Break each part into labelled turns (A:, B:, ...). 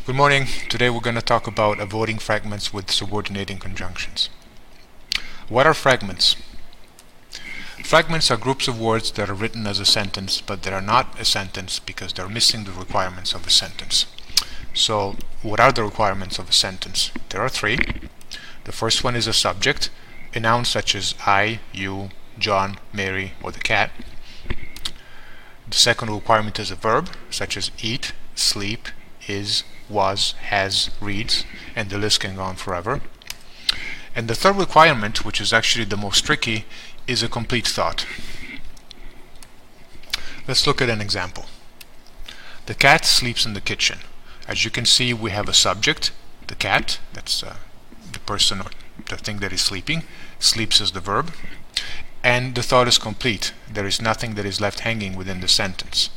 A: Good morning. Today we're going to talk about avoiding fragments with subordinating conjunctions. What are fragments? Fragments are groups of words that are written as a sentence, but that are not a sentence because they're missing the requirements of a sentence. So, what are the requirements of a sentence? There are three. The first one is a subject, a noun such as I, you, John, Mary, or the cat. The second requirement is a verb, such as eat, sleep, is, was, has, reads, and the list can go on forever. And the third requirement, which is actually the most tricky, is a complete thought. Let's look at an example. The cat sleeps in the kitchen. As you can see, we have a subject, the cat, that's the person or the thing that is sleeping. Sleeps is the verb. And the thought is complete. There is nothing that is left hanging within the sentence.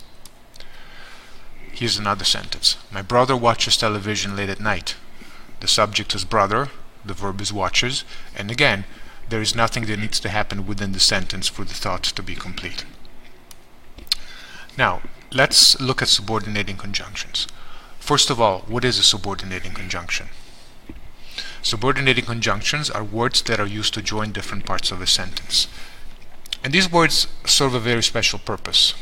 A: Here's another sentence. My brother watches television late at night. The subject is brother, the verb is watches, and again, there is nothing that needs to happen within the sentence for the thought to be complete. Now, let's look at subordinating conjunctions. First of all, what is a subordinating conjunction? Subordinating conjunctions are words that are used to join different parts of a sentence. And these words serve a very special purpose.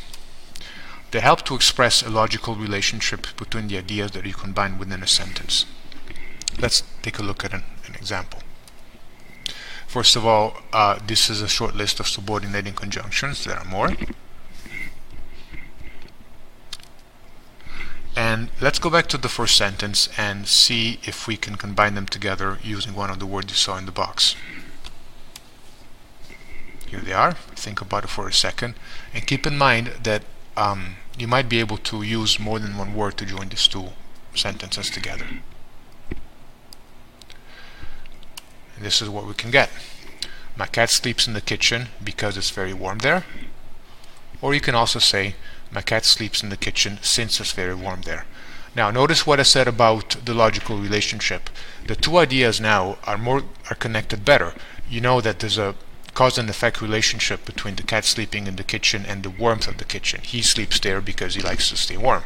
A: They help to express a logical relationship between the ideas that you combine within a sentence. Let's take a look at an example. First of all, this is a short list of subordinating conjunctions. There are more. And let's go back to the first sentence and see if we can combine them together using one of the words you saw in the box. Here they are. Think about it for a second. And keep in mind that you might be able to use more than one word to join these two sentences together. And this is what we can get. My cat sleeps in the kitchen because it's very warm there. Or you can also say, my cat sleeps in the kitchen since it's very warm there. Now notice what I said about the logical relationship. The two ideas now are connected better. You know that there's a cause and effect relationship between the cat sleeping in the kitchen and the warmth of the kitchen. He sleeps there because he likes to stay warm.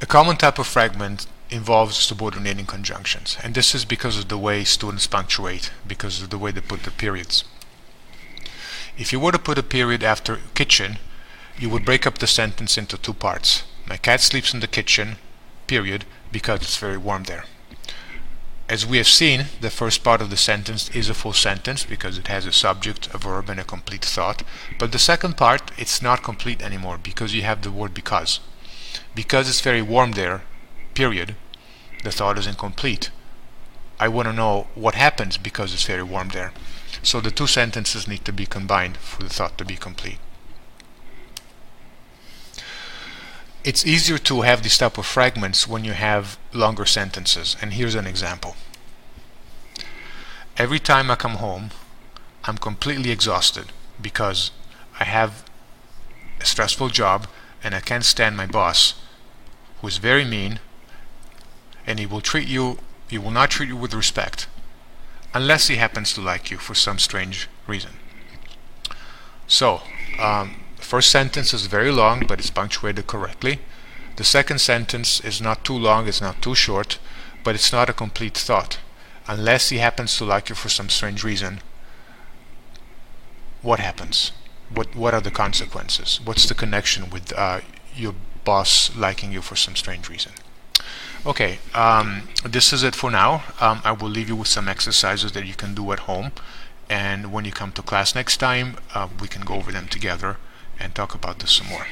A: A common type of fragment involves subordinating conjunctions, and this is because of the way students punctuate, because of the way they put the periods. If you were to put a period after kitchen, you would break up the sentence into two parts. My cat sleeps in the kitchen, period, because it's very warm there. As we have seen, the first part of the sentence is a full sentence because it has a subject, a verb, and a complete thought. But the second part, it's not complete anymore because you have the word because. Because it's very warm there, period, the thought is incomplete. I want to know what happens because it's very warm there. So the two sentences need to be combined for the thought to be complete. It's easier to have these type of fragments when you have longer sentences, and here's an example. Every time I come home, I'm completely exhausted because I have a stressful job and I can't stand my boss, who is very mean, and he will not treat you with respect unless he happens to like you for some strange reason. So, the first sentence is very long, but it's punctuated correctly. The second sentence is not too long, it's not too short, but it's not a complete thought. Unless he happens to like you for some strange reason, what happens? What are the consequences? What's the connection with your boss liking you for some strange reason? Okay, this is it for now. I will leave you with some exercises that you can do at home, and when you come to class next time, we can go over them together and talk about this some more.